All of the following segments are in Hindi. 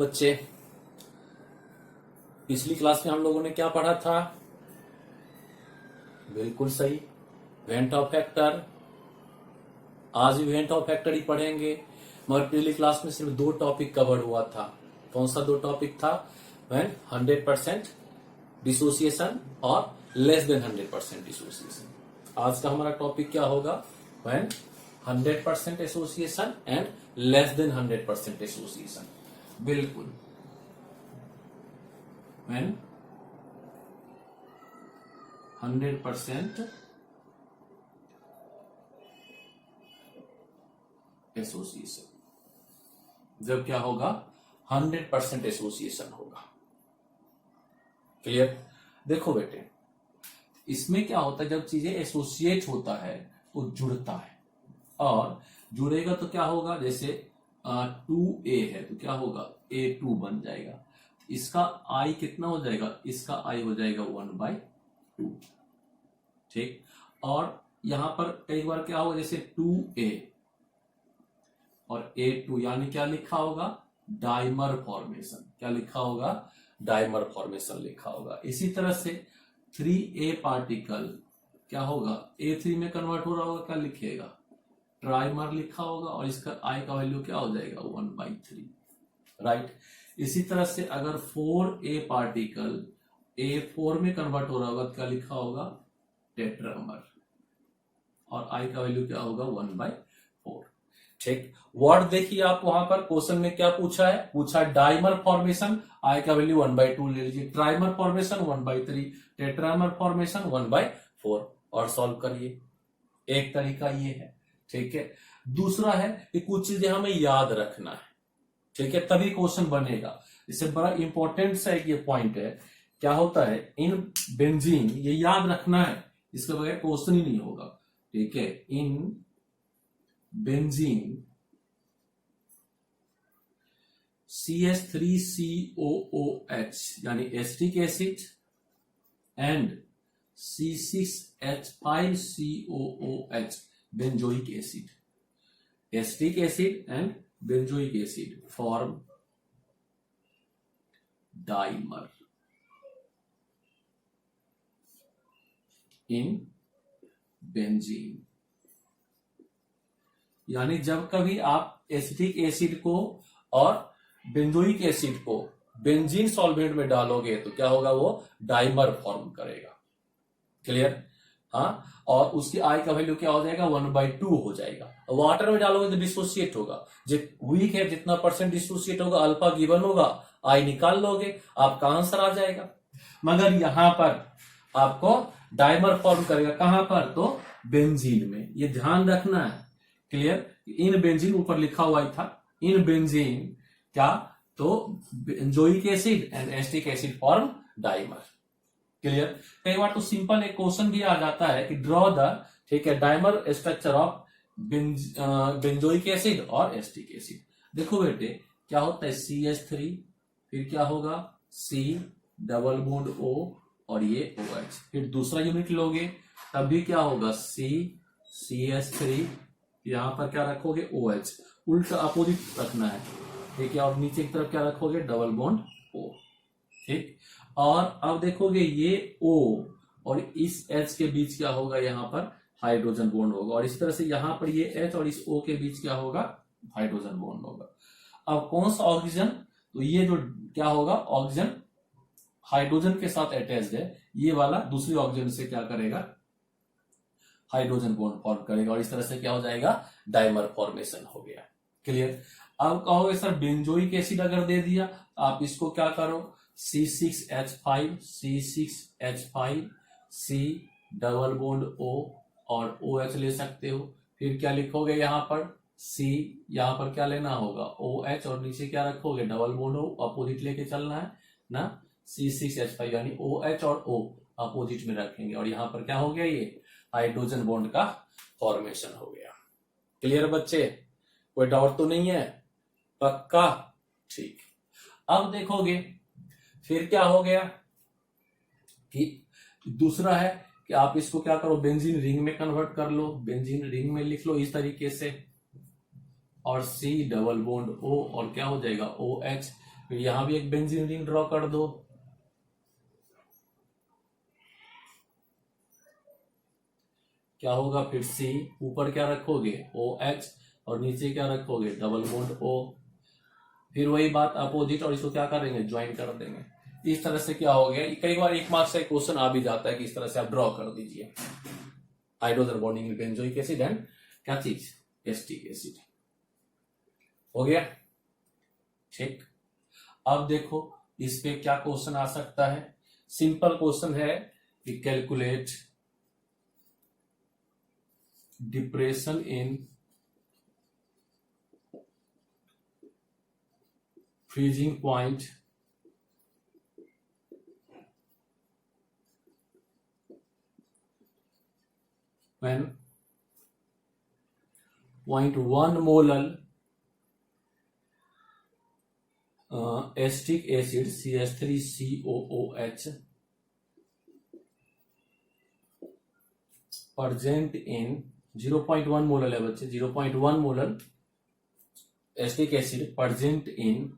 बच्चे, पिछली क्लास में हम लोगों ने क्या पढ़ा था? बिल्कुल सही, इवेंट ऑफ फैक्टर। आज इवेंट ऑफ फैक्टर ही पढ़ेंगे, मगर पिछली क्लास में सिर्फ 2 टॉपिक कवर हुआ था। कौन सा 2 टॉपिक था? व्हेन 100% डिसोसिएशन और लेस देन 100% डिसोसिएशन। आज का हमारा टॉपिक क्या होगा? When 100% association and less than 100% association. बिल्कुल, व्हेन 100% एसोसिएशन, जब क्या होगा? 100% एसोसिएशन होगा। क्लियर? देखो बेटे, इसमें क्या होता है, जब चीजें एसोसिएट होता है तो जुड़ता है, और जुड़ेगा तो क्या होगा? जैसे 2a है तो क्या होगा? a2 बन जाएगा। इसका i कितना हो जाएगा? इसका i हो जाएगा 1/2। ठीक, और यहां पर कई बार क्या होगा? जैसे 2a और a2, यानी क्या लिखा होगा? Dimer formation. क्या लिखा होगा? डाइमर फॉर्मेशन लिखा होगा। इसी तरह से 3a पार्टिकल क्या होगा? a3 में कन्वर्ट हो रहा होगा, क्या लिखेगा? ट्राइमर लिखा होगा, और इसका i का वैल्यू क्या हो जाएगा? 1/3। राइट। इसी तरह से अगर 4a पार्टिकल a4 में कन्वर्ट हो रहा होगा तो क्या लिखा होगा? टेट्रामर, और i का वैल्यू क्या होगा? 1/4। ठीक, वर्ड देखिए आप, वहां पर क्वेश्चन में क्या पूछा है? पूछा डाइमर फॉर्मेशन, i का वैल्यू 1/2 ले लीजिए। ट्राइमर फॉर्मेशन 1/3, टेट्रामर फॉर्मेशन 1/4, और सॉल्व करिए। एक तरीका ये है। ठीक है, दूसरा है कि कुछ चीजें हमें याद रखना है। ठीक है, तभी क्वेश्चन बनेगा। इससे बड़ा इंपॉर्टेंट सा एक ये पॉइंट है, क्या होता है? इन बेंजीन, ये याद रखना है, इसके बगैर क्वेश्चन ही नहीं होगा। ठीक है, इन बेंजीन CH3COOH यानी acetic acid and C6H5COOH benzoic acid, acetic acid and benzoic acid form dimer in benzene. यानी जब कभी आप एसिटिक एसिड को और बेंजोइक एसिड को बेंजीन सॉल्वेंट में डालोगे तो क्या होगा? वो डाइमर फॉर्म करेगा। क्लियर? हाँ, और उसकी आई का वैल्यू क्या हो जाएगा? 1/2 हो जाएगा। वाटर में डालोगे तो डिसोसिएट होगा, वीक है जितना परसेंट डिसोसिएट होगा, अल्फा गिवन होगा, आई निकाल लोगे, आपका आंसर आ जाएगा। मगर यहां पर आपको डाइमर फॉर्म करेगा। कहां पर? तो बेंजीन में। ये ध्यान रखना है। क्लियर? इन बेंजीन ऊपर लिखा हुआ था, इन बेंजीन क्या? तो benzoic acid and acetic acid form dimer. Clear? कई बार तो सिंपल एक क्वेश्चन भी आ जाता है कि ड्रॉ द, ठीक है, dimer structure of benzoic acid और एस्टिक एसिड। देखो बेटे, क्या होता है? CH3, फिर क्या होगा? C डबल बॉन्ड O, और ये OH। फिर दूसरा यूनिट लोगे तब भी क्या होगा? CH3, यहां पर क्या रखोगे? OH। उल्टा अपोजिट रखना है। ठीक है, और नीचे की तरफ क्या रखोगे? Double bond O। ठीक, और अब देखोगे ये O और इस H के बीच क्या होगा? यहां पर हाइड्रोजन बॉन्ड होगा, और इस तरह से यहां पर ये H और इस O के बीच क्या होगा? हाइड्रोजन बॉन्ड होगा। अब कौन सा ऑक्सीजन? तो ये जो क्या होगा? ऑक्सीजन हाइड्रोजन के साथ अटैच्ड है, ये वाला दूसरी ऑक्सीजन से क्या करेगा? हाइड्रोजन बॉन्ड फॉर्म करेगा, और इस तरह से क्या हो जाएगा? डाइमर फॉर्मेशन हो गया। क्लियर? अब कहोगे सर बेंजोइक एसिड अगर दे दिया, आप इसको क्या करो? C6H5 C double bond O और OH ले सकते हो। फिर क्या लिखोगे? यहां पर C, यहां पर क्या लेना होगा? OH, और नीचे क्या रखोगे? डबल बॉन्ड O, अपोजिट लेके चलना है ना। C6H5 यानी OH और O अपोजिट में रखेंगे, और यहां पर क्या हो गया? ये हाइड्रोजन बॉन्ड का फॉर्मेशन हो गया। क्लियर बच्चे? कोई डाउट तो नहीं है? पक्का? ठीक। अब देखोगे फिर क्या हो गया कि दूसरा है कि आप इसको क्या करो? बेंजीन रिंग में कन्वर्ट कर लो। बेंजीन रिंग में लिख लो इस तरीके से, और C डबल बॉन्ड O, और क्या हो जाएगा? OH। फिर यहां भी एक बेंजीन रिंग ड्रॉ कर दो। क्या होगा फिर सी, ऊपर क्या रखोगे OH और नीचे क्या रखोगे डबल बॉन्ड O। फिर वही बात अपोजिट, और इसको क्या करेंगे ज्वाइन कर देंगे। इस तरह से क्या हो गया, कई बार एक मार्क्स से क्वेश्चन आ भी जाता है कि इस तरह से आप ड्रॉ कर दीजिए hydrogen bonding with benzoic acid and क्या चीज एसिटिक एसिड। हो गया ठीक। अब देखो इस पे क्या क्वेश्चन आ सकता है, सिंपल क्वेश्चन है कि calculate depression in freezing point when 0.1 molar acetic acid CH3COOH present in 0.1 molar है बच्चे, 0.1 molar acetic acid present in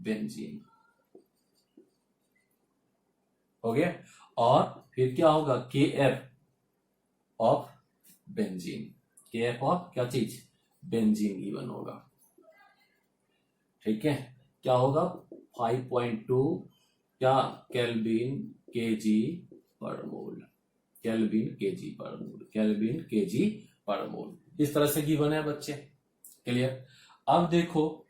benzene. हो गया। और फिर क्या होगा KF of benzene, KF of क्या चीज बेंजीन गिवन होगा। ठीक है, क्या होगा 5.2 क्या केल्विन केजी पर मोल, केल्विन केजी पर मोल, केल्विन केजी पर मोल। इस तरह से गिवन है बच्चे, क्लियर। अब देखो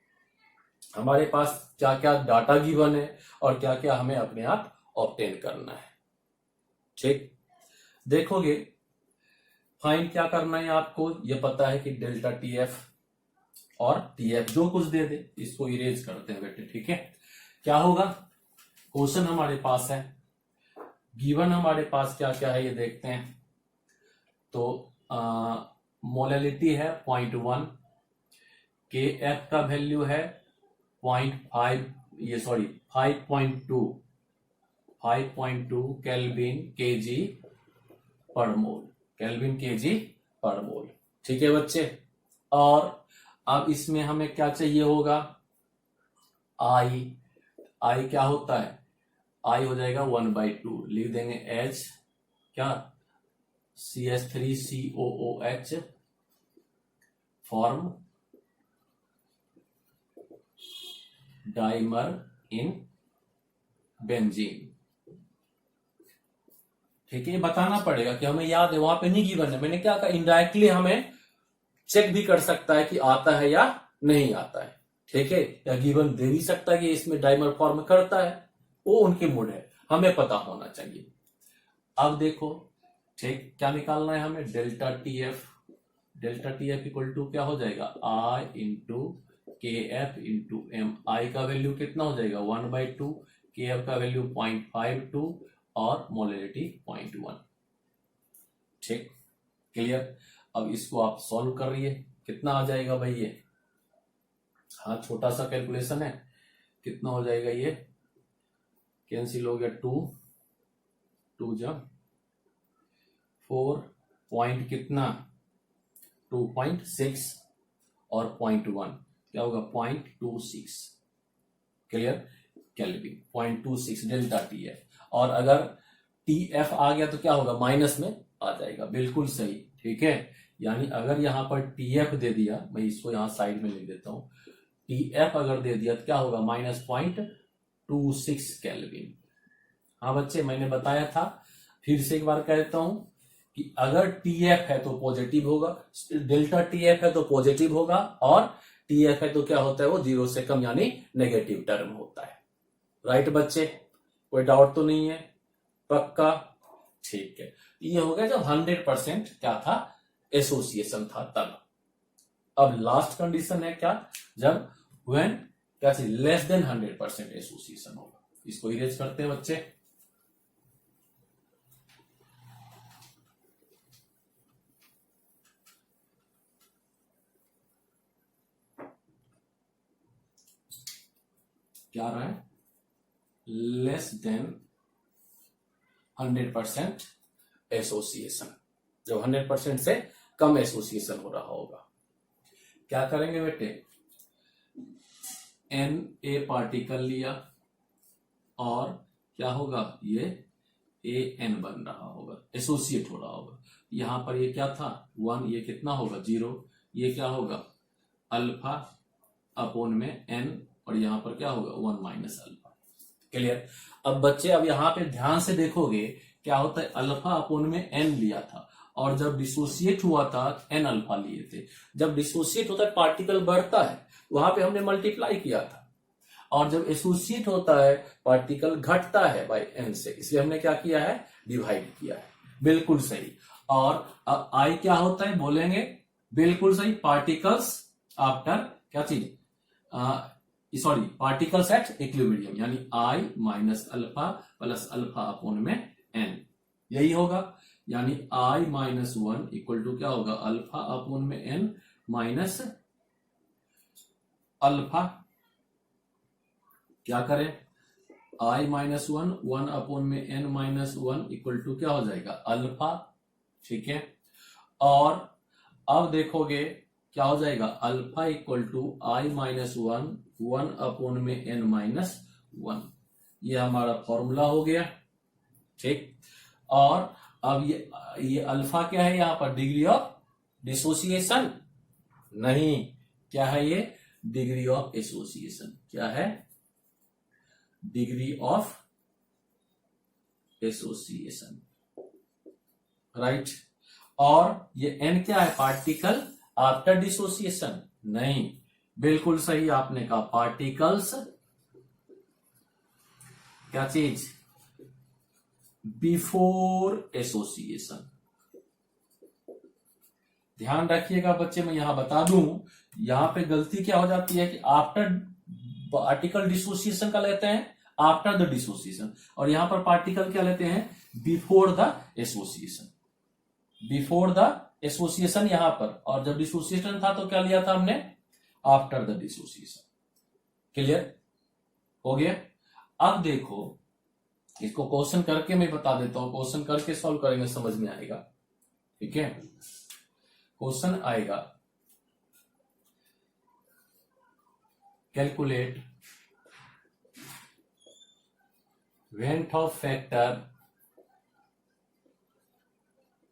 हमारे पास क्या क्या डाटा गिवन है और क्या क्या हमें अपने आप ऑब्टेन करना है। ठीक, देखोगे फाइंड क्या करना है आपको, ये पता है कि डेल्टा TF और TF जो कुछ दे दे इसको इरेज करते हैं बेटे। ठीक है, क्या होगा क्वेश्चन हमारे पास है, गिवन हमारे पास क्या क्या है ये देखते हैं। तो मोलैलिटी है 0.1, KF का वैल्यू है 0.5 ये सॉरी 5.2 केल्विन केजी पर मोल, केल्विन केजी पर मोल। ठीक है बच्चे। और अब इसमें हमें क्या चाहिए होगा आई क्या होता है, आई हो जाएगा 1/2, लिख देंगे H क्या CH3COOH form dimer in benzene. ठीक है, ये बताना पड़ेगा कि हमें याद है, वहां पे नहीं गिवन है। मैंने क्या कहा इनडायरेक्टली हमें चेक भी कर सकता है कि आता है या नहीं आता है। ठीक है, या गिवन दे भी सकता है कि इसमें डाइमर फॉर्म करता है, वो उनके मूड है, हमें पता होना चाहिए। अब देखो ठीक क्या निकालना है हमें, डेल्टा TF इक्वल टू क्या हो जाएगा I into KF into M। आई का वैल्यू कितना हो जाएगा 1/2, KF का वैल्यू 0.52 और मोलैलिटी 0.1। ठीक, क्लियर। अब इसको आप सॉल्व कर रही है, कितना आ जाएगा भाई ये, हाँ छोटा सा कैलकुलेशन है, कितना हो जाएगा ये, कैंसिल हो गया 2 जब 4 पॉइंट कितना 2.6 और 0.1 क्या होगा 0.26, क्लियर, केल्विन 0.26 डेल्टा TF। और अगर TF आ गया तो क्या होगा माइनस में आ जाएगा, बिल्कुल सही। ठीक है, यानी अगर यहां पर TF दे दिया, मैं इसको यहां साइड में लिख देता हूं, TF अगर दे दिया तो क्या होगा -0.26 केल्विन। हाँ बच्चे मैंने बताया था, फिर से एक बार कहता हूं कि अगर TF है तो पॉजिटिव होगा, डेल्टा TF है तो पॉजिटिव होगा, और TF है तो क्या होता है वो 0 से कम यानी नेगेटिव टर्म होता है। राइट बच्चे, कोई डाउट तो नहीं है, पक्का। ठीक है, ये हो गया जब 100% क्या था एसोसिएशन था तब। अब लास्ट कंडीशन है क्या, जब व्हेन क्या चीज लेस देन 100% एसोसिएशन होगा। इसको इरेज करते हैं बच्चे। क्या रहा है लेस देन 100% एसोसिएशन, जब 100% से कम एसोसिएशन हो रहा होगा। क्या करेंगे बेटे, एन ए पार्टिकल लिया और क्या होगा, ये ए एन बन रहा होगा, एसोसिएट हो रहा होगा। यहां पर ये क्या था 1, ये कितना होगा 0, ये क्या होगा अल्फा अपोन में एन, और यहां पर क्या होगा 1 माइनस अल्फा। क्लियर। अब बच्चे अब यहां पे ध्यान से देखोगे क्या होता है, अल्फा अपोन में एन लिया था और जब डिसोसिएट हुआ था एन अल्फा लिए थे। जब डिसोसिएट होता है पार्टिकल बढ़ता है, वहां पे हमने मल्टीप्लाई किया था, और जब एसोसिएट होता है पार्टिकल घटता है बाय एन से, इसलिए हमने क्या किया है डिवाइड किया है। बिल्कुल सही। और अब आई क्या होता है बोलेंगे, बिल्कुल सही, पार्टिकल्स आफ्टर क्या चीज, सॉरी पार्टिकल्स एट इक्विलिब्रियम, यानी I minus alpha plus alpha upon में एन, यही होगा। यानी आई माइनस 1 इक्वल टू क्या होगा अल्फा अपोन में एन माइनस अल्फा, क्या करें आई माइनस 1 अपॉन में एन माइनस 1 इक्वल टू क्या हो जाएगा अल्फा। ठीक है। और अब देखोगे क्या हो जाएगा alpha equal to i minus 1 upon में एन माइनस 1, ये हमारा फॉर्मूला हो गया। ठीक। और अब ये अल्फा क्या है यहां पर, डिग्री ऑफ डिसोसिएशन, नहीं, क्या है ये डिग्री ऑफ एसोसिएशन, क्या है डिग्री ऑफ एसोसिएशन, राइट। और ये एन क्या है पार्टिकल आफ्टर डिसोसिएशन, नहीं, बिल्कुल सही आपने कहा, पार्टिकल्स क्या चीज बिफोर एसोसिएशन। ध्यान रखिएगा बच्चे, मैं यहां बता दूं, यहां पे गलती क्या हो जाती है कि आफ्टर पार्टिकल डिसोसिएशन का लेते हैं आफ्टर द डिसोसिएशन, और यहां पर पार्टिकल क्या लेते हैं before the association, before the association यहां पर, और जब डिसोसिएशन था तो क्या लिया था हमने आफ्टर द डिसोसिएशन। क्लियर हो गया। अब देखो इसको क्वेश्चन करके मैं बता देता हूं, क्वेश्चन करके सॉल्व करेंगे समझ में आएगा। ठीक है। क्वेश्चन आएगा calculate went Hoff factor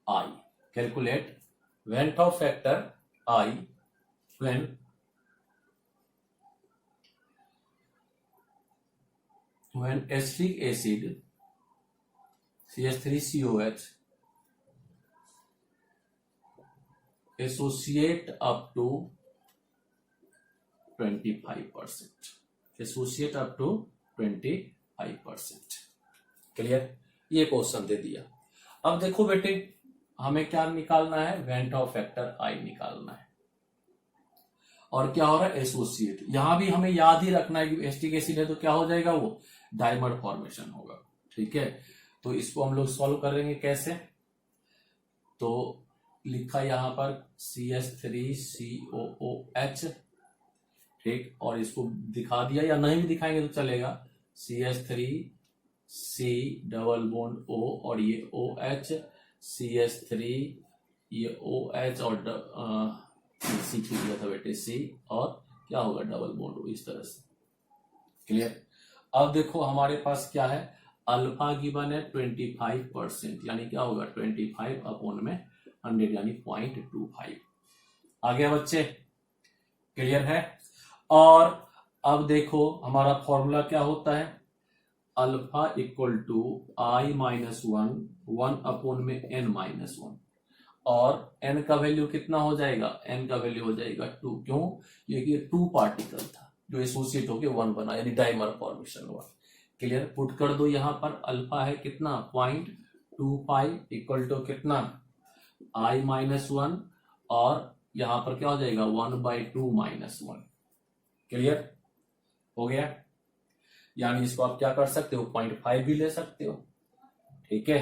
I, calculate went Hoff factor I when acetic acid CH3COH associate up to 25%, associate up to 25%। Clear. ये क्वेश्चन दे दिया। अब देखो बेटे हमें क्या निकालना है, वेंट ऑफ फैक्टर आई निकालना है, और क्या हो रहा है एसोसिएट। यहां भी हमें याद ही रखना है कि एसिटिक एसिड है तो क्या हो जाएगा वो डाइमर फॉर्मेशन होगा। ठीक है। तो इसको हम लोग सॉल्व करेंगे कैसे, तो लिखा यहां पर CH3COOH, ठीक, और इसको दिखा दिया, या नहीं भी दिखाएंगे तो चलेगा, CH3C डबल बॉन्ड O और ये OH, CH3 ये OH और सी दिया था बेटे सी, और क्या होगा डबल बॉन्ड इस तरह से। क्लियर। अब देखो हमारे पास क्या है, अल्फा गिवन है 25%, यानी क्या होगा 25 अपॉन में 100 यानी 0.25। आ गया बच्चे, क्लियर है। और अब देखो हमारा फॉर्मूला क्या होता है, alpha equal to i minus 1 upon में एन माइनस 1, और n का वैल्यू कितना हो जाएगा, n का वैल्यू हो जाएगा 2। क्यों, ये 2 पार्टिकल था जो एसोसिएट होके 1 बना, यानी डाइमर फॉर्मेशन हुआ। क्लियर। पुट कर दो यहां पर, अल्फा है कितना 0.25 इक्वल टू कितना i माइनस 1, और यहां पर क्या हो जाएगा 1/2 माइनस 1। क्लियर हो गया। यानी इसको आप क्या कर सकते हो 0.5 भी ले सकते हो। ठीक है।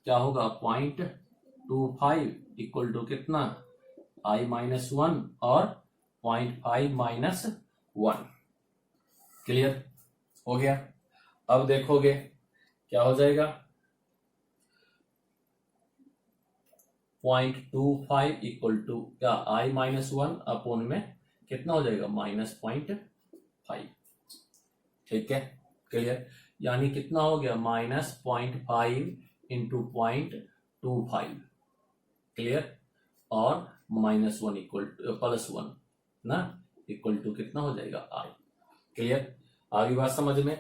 क्या होगा 0.25 इक्वल टू कितना i माइनस 1 और 0.5 माइनस 1। क्लियर हो गया। अब देखोगे क्या हो जाएगा 0.25 इक्वल टू क्या i माइनस 1 अपॉन में कितना हो जाएगा -0.5। ठीक है, क्लियर। यानी कितना हो गया, -0.5 इंटू 0.25, क्लियर। और -1 इक्वल +1 ना इक्वल टू कितना हो जाएगा I, क्लियर। आगे बात समझ में।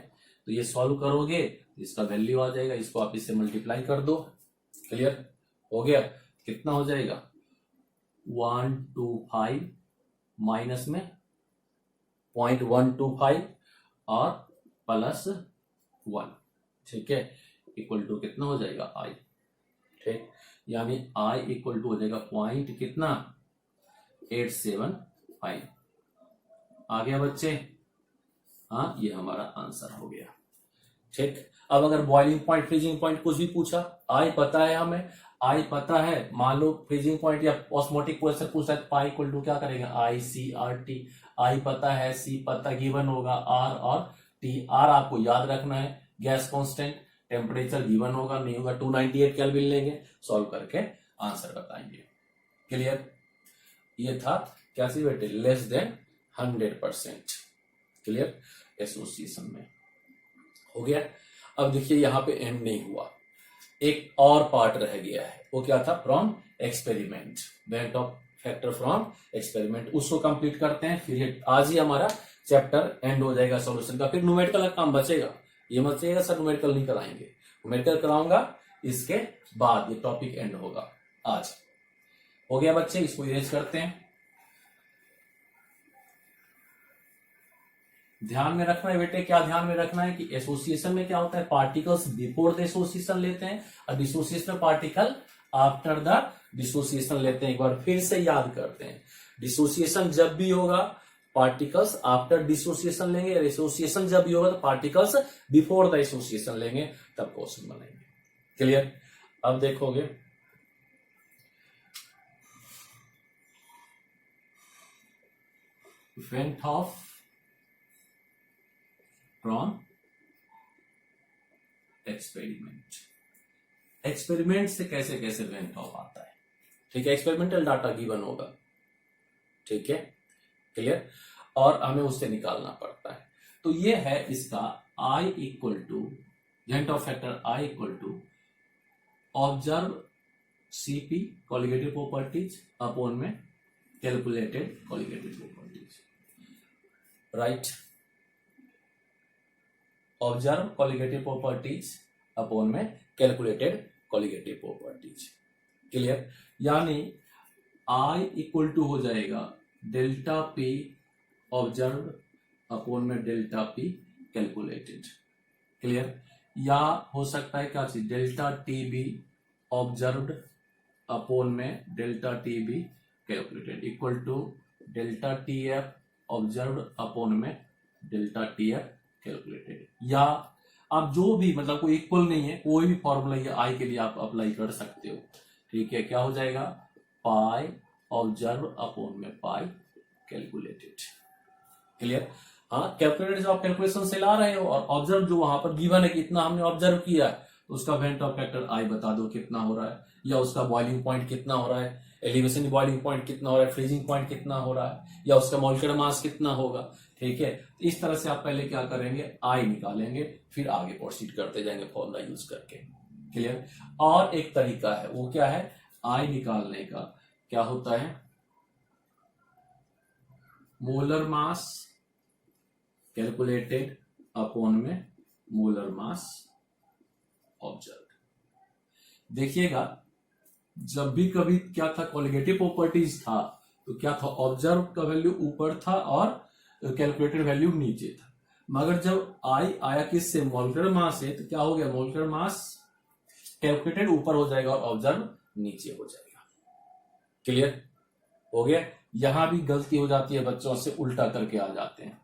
तो ये सॉल्व करोगे इसका वैल्यू आ जाएगा, इसको आप इससे मल्टीप्लाई कर दो, क्लियर हो गया। कितना हो जाएगा 125 माइनस में 0.125 और +1, ठीक है, इक्वल टू कितना हो जाएगा I, ठीक। यानी I इक्वल टू हो जाएगा पॉइंट कितना 875। आ गया बच्चे, हाँ ये हमारा आंसर हो गया, ठीक। अब अगर बॉइलिंग पॉइंट फ्रीजिंग पॉइंट कुछ भी पूछा, आई पता है हमें, आई पता है, मान लो फ्रीजिंग पॉइंट या ऑस्मोटिक प्रेशर पूछा है, पाई इक्वल टू क्या करेगा ICRT। आई पता है, सी पता गिवन होगा, आर और टी। आर आपको याद रखना है, गैस कांस्टेंट, टेम्परेचर गिवन होगा, नहीं होगा 298 केल्विन लेंगे, सॉल्व करके आंसर बताएंगे, क्लियर। ये था क्या सी बेटे, लेस देन 100%, क्लियर, एसोसिएशन में हो गया। अब देखिए यहां पे एंड नहीं हुआ, एक और पार्ट रह गया है, वो क्या था, from experiment, went Hoff factor from experiment, उसको कंप्लीट करते हैं, फिर आज ही हमारा चैप्टर एंड हो जाएगा सॉल्यूशन का। फिर न्यूमेरिकल का काम बचेगा, ये मत चाहिएगा सर न्यूमेरिकल नहीं कराएंगे, न्यूमेरिकल कराऊंगा इसके बाद, ये टॉपिक एंड होगा आज। हो गया बच्चे, इसको इरेज करते हैं। ध्यान में रखना है बेटे, क्या ध्यान में रखना है कि एसोसिएशन में क्या होता है, पार्टिकल्स बिफोर द एसोसिएशन लेते हैं और डिसोसिएशन में पार्टिकल आफ्टर द डिसोसिएशन लेते हैं। एक बार फिर से याद करते हैं, डिसोसिएशन जब भी होगा पार्टिकल्स आफ्टर डिसोसिएशन लेंगे, और एसोसिएशन जब भी होगा तो पार्टिकल्स बिफोर द एसोसिएशन लेंगे, तब क्वेश्चन बनेंगे, क्लियर। अब देखोगे went of from experiment, experiment से कैसे कैसे वेंट ऑफ आता है, ठीक है, एक्सपेरिमेंटल डाटा गिवन होगा, ठीक है, क्लियर, और हमें उससे निकालना पड़ता है। तो ये है इसका I equal to van't Hoff factor I equal to observe CP colligative properties upon में calculated colligative properties, right. Observe colligative properties upon में कैलकुलेटेड कॉलिगेटिव प्रॉपर्टीज, क्लियर। यानी I इक्वल टू हो जाएगा डेल्टा P ऑब्जर्व अपॉन में डेल्टा P कैलकुलेटेड, क्लियर। या हो सकता है क्या चीज, डेल्टा TB ऑब्जर्व्ड अपॉन में delta TB calculated equal to delta TF observed upon में डेल्टा TF कैलकुलेटेड। या आप जो भी, मतलब कोई इक्वल नहीं है, कोई भी फॉर्मूला ये आई के लिए आप अप्लाई कर सकते हो, ठीक है। क्या हो जाएगा, पाई ऑब्जर्व अपॉन में पाई कैलकुलेटेड, क्लियर। हाँ, कैलकुलेटेड जो आप कैलकुलेशन से ला रहे हो, और ऑब्जर्व जो वहां पर गिवन है कि इतना हमने ऑब्जर्व किया है, तो उसका वेंट ऑफ फैक्टर आई बता दो कितना हो रहा है, या उसका बॉइलिंग पॉइंट कितना हो रहा है, एलिवेशन बॉइलिंग पॉइंट कितना हो रहा है, फ्रीजिंग पॉइंट कितना हो रहा है, या उसका मॉलिक्यूलर मास कितना होगा, ठीक है। इस तरह से आप पहले क्या करेंगे, आई निकालेंगे, फिर आगे प्रोसीड करते जाएंगे फॉर्मूला यूज करके, क्लियर। और एक तरीका है, वो क्या है, आई निकालने का क्या होता है, मोलर मास कैलकुलेटेड अपॉन में मोलर मास ऑब्जर्व। देखिएगा जब भी कभी क्या था, कॉलिगेटिव प्रॉपर्टीज था, तो क्या था, ऑब्जर्व का वैल्यू ऊपर था और कैलकुलेटेड वैल्यू नीचे था। मगर जब आई आया किससे, मॉलिक्यूलर मास से, तो क्या हो गया, मॉलिक्यूलर मास कैलकुलेटेड ऊपर हो जाएगा और ऑब्जर्व नीचे हो जाएगा, क्लियर हो गया। यहां भी गलती हो जाती है, बच्चों से उल्टा करके आ जाते हैं,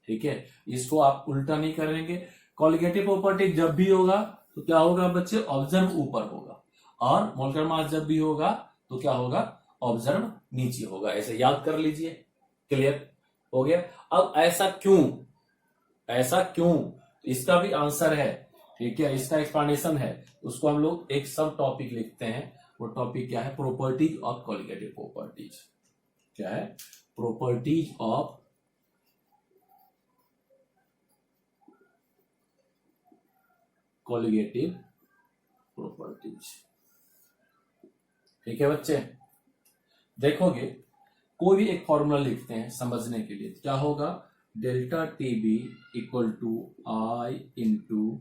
ठीक है। इसको आप उल्टा नहीं करेंगे, कॉलिगेटिव प्रॉपर्टी जब भी होगा तो क्या होगा बच्चे, ऑब्जर्व ऊपर होगा, और मॉलिक्यूलर मास जब भी होगा तो क्या होगा, ऑब्जर्व नीचे होगा, ऐसे याद कर लीजिए, क्लियर हो गया। अब ऐसा क्यों, ऐसा क्यों, इसका भी आंसर है, ठीक है, इसका एक्सप्लेनेशन है, उसको हम लोग एक सब टॉपिक लिखते हैं। वो टॉपिक क्या है, प्रॉपर्टीज ऑफ कॉलिगेटिव प्रॉपर्टीज। क्या है, प्रॉपर्टीज ऑफ कॉलिगेटिव प्रॉपर्टीज। ठीक है बच्चे, देखोगे कोई भी एक फॉर्मूला लिखते हैं समझने के लिए, क्या होगा, delta T B equal to I into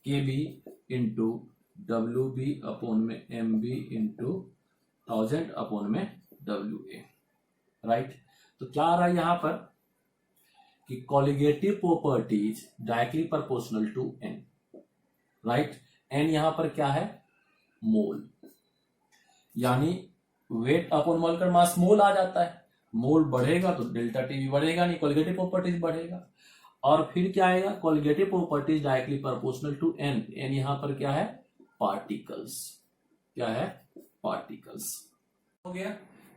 K B into W B upon में एम बी इंटू 1000 अपॉन में डब्ल्यू ए। राइट, तो क्या आ रहा है यहां पर कि colligative properties directly proportional to N. Right, N यहां पर क्या है, मोल, यानी weight upon molar mass mole आ जाता है। मोल बढ़ेगा तो डेल्टा टी भी बढ़ेगा, नहीं कॉलिगेटिव प्रॉपर्टीज बढ़ेगा। और फिर क्या आएगा, colligative properties directly proportional to n. N यहां पर क्या है, पार्टिकल्स। क्या है, पार्टिकल्स। हो गया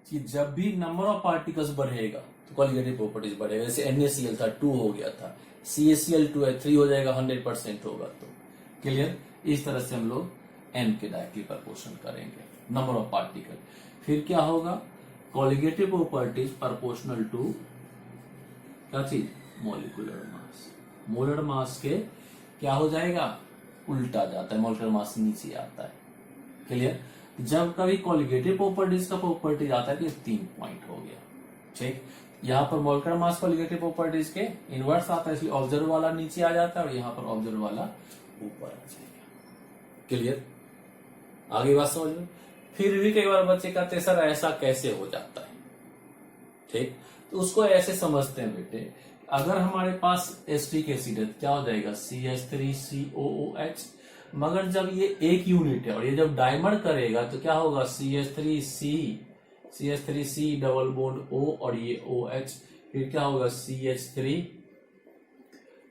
कि जब भी नंबर ऑफ पार्टिकल्स बढ़ेगा तो कॉलिगेटिव प्रॉपर्टीज बढ़ेगा। जैसे NaCl था 2 हो गया था, CaCl2 है 3 हो जाएगा, 100% होगा। तो क्लियर, इस तरह से हम लोग n के डायरेक्टली प्रोपोर्शनल करेंगे नंबर ऑफ पार्टिकल। फिर क्या होगा, कॉलिगेटिव प्रॉपर्टीज प्रोपोर्शनल टू क्या चीज, मॉलिक्यूलर मास। मोलर मास के क्या हो जाएगा, उल्टा जाता है, मोलर मास नीचे आता है। क्लियर, जब कभी कॉलिगेटिव प्रॉपर्टीज का प्रॉपर्टीज आता है तो 3 पॉइंट हो गया। ठीक, यहाँ पर मोलर मास कॉलिगेटिव प्रॉपर्टीज के इनवर्स आता है, इसलिए ऑब्जर्व वाला नीचे आ जाता है और यहाँ पर ऑब्जर्व वाला ऊपर आ जाएगा। क्लियर, आगे बात समझ लो। फिर भी कई बार बच्चे कहते हैं सर ऐसा कैसे हो जाता है। ठीक, तो उसको ऐसे समझते हैं बेटे, अगर हमारे पास एसिटिक एसिड है क्या हो जाएगा, CH3COOH, मगर जब ये एक यूनिट है और ये जब डायमर करेगा तो क्या होगा, CH3C डबल बॉन्ड O और ये OH, फिर क्या होगा CH3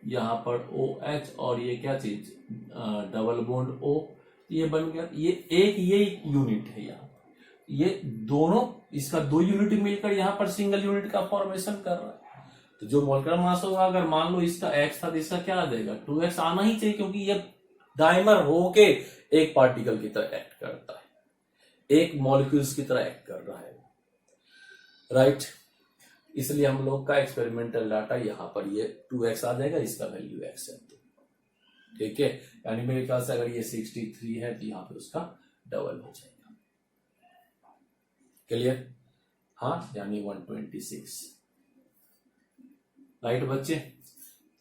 यहां पर OH और ये क्या चीज डबल बॉन्ड O, ये बन गया। ये यूनिट है, यहाँ ये दोनों, इसका 2 यूनिट मिलकर यहाँ पर सिंगल यूनिट का फॉर्मेशन कर रहा है। तो जो मोलकुलर मास होगा, अगर मान लो इसका x था तो इसका क्या आ जाएगा, 2x आना ही चाहिए, क्योंकि ये डायमर होके एक पार्टिकल की तरह एक्ट करता है, एक मॉलिक्यूल्स की तरह एक्ट कर रहा है। राइट, इसलिए हम लोग का एक्सपेरिमेंटल डाटा यहाँ पर ये 2x आ जाएगा, इसका वैल्यू x है। ठीक है, यानी मेरे ख्याल से अगर ये 63 है तो यहाँ पे उसका डबल हो जाएगा। क्लियर, हाँ, यानी 126। राइट बच्चे,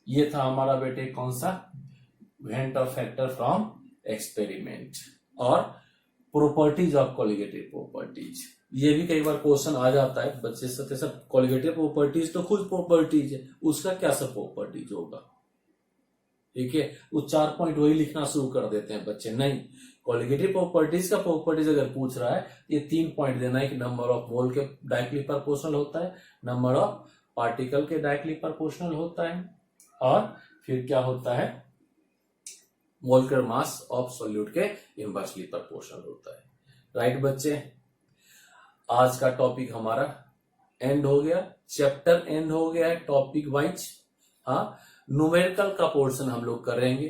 ये था हमारा बेटे कौन सा, went Hoff factor from experiment और प्रॉपर्टीज ऑफ कॉलिगेटिव प्रॉपर्टीज। ये भी कई बार क्वेश्चन आ जाता है बच्चे से, सर कॉलिगेटिव प्रॉपर्टीज तो खुद प्रॉपर्टीज है, उसका क्या सब प्रॉपर्टीज होगा। ठीक है, वो 4 पॉइंट वही लिखना शुरू कर देते हैं बच्चे। नहीं, कॉलिगेटिव प्रॉपर्टीज का प्रॉपर्टीज अगर पूछ रहा है ये 3 पॉइंट देना है कि नंबर ऑफ मोल के डायरेक्टली प्रोपोर्शनल होता है, नंबर ऑफ पार्टिकल के डायरेक्टली प्रोपोर्शनल होता है, और फिर क्या होता है, मोलकुलर मास ऑफ सॉल्यूट के इनवर्सली प्रोपोर्शनल होता है। राइट बच्चे, आज का टॉपिक हमारा एंड हो गया, चैप्टर एंड हो गया है टॉपिक वाइज। हाँ, न्यूमेरिकल का पोर्शन हम लोग करेंगे।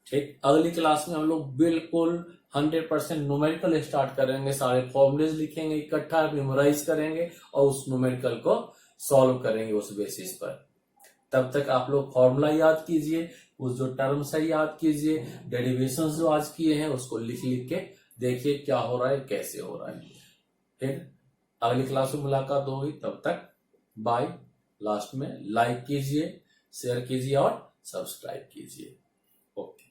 ठीक, अगली क्लास में हम लोग बिल्कुल 100% न्यूमेरिकल स्टार्ट करेंगे, सारे फॉर्मूलेज लिखेंगे, इकट्ठा मेमोराइज करेंगे और उस न्यूमेरिकल को सॉल्व करेंगे उस बेसिस पर। तब तक आप लोग फॉर्मूला याद कीजिए, उस जो टर्म्स है याद कीजिए, डेरिवेशंस जो आज किए हैं उसको लिख लिख के देखिए क्या हो रहा है, कैसे हो रहा है। फिर अगली क्लास में मुलाकात होगी, तब तक बाय। लास्ट में लाइक कीजिए, शेयर कीजिए और सब्सक्राइब कीजिए। ओके।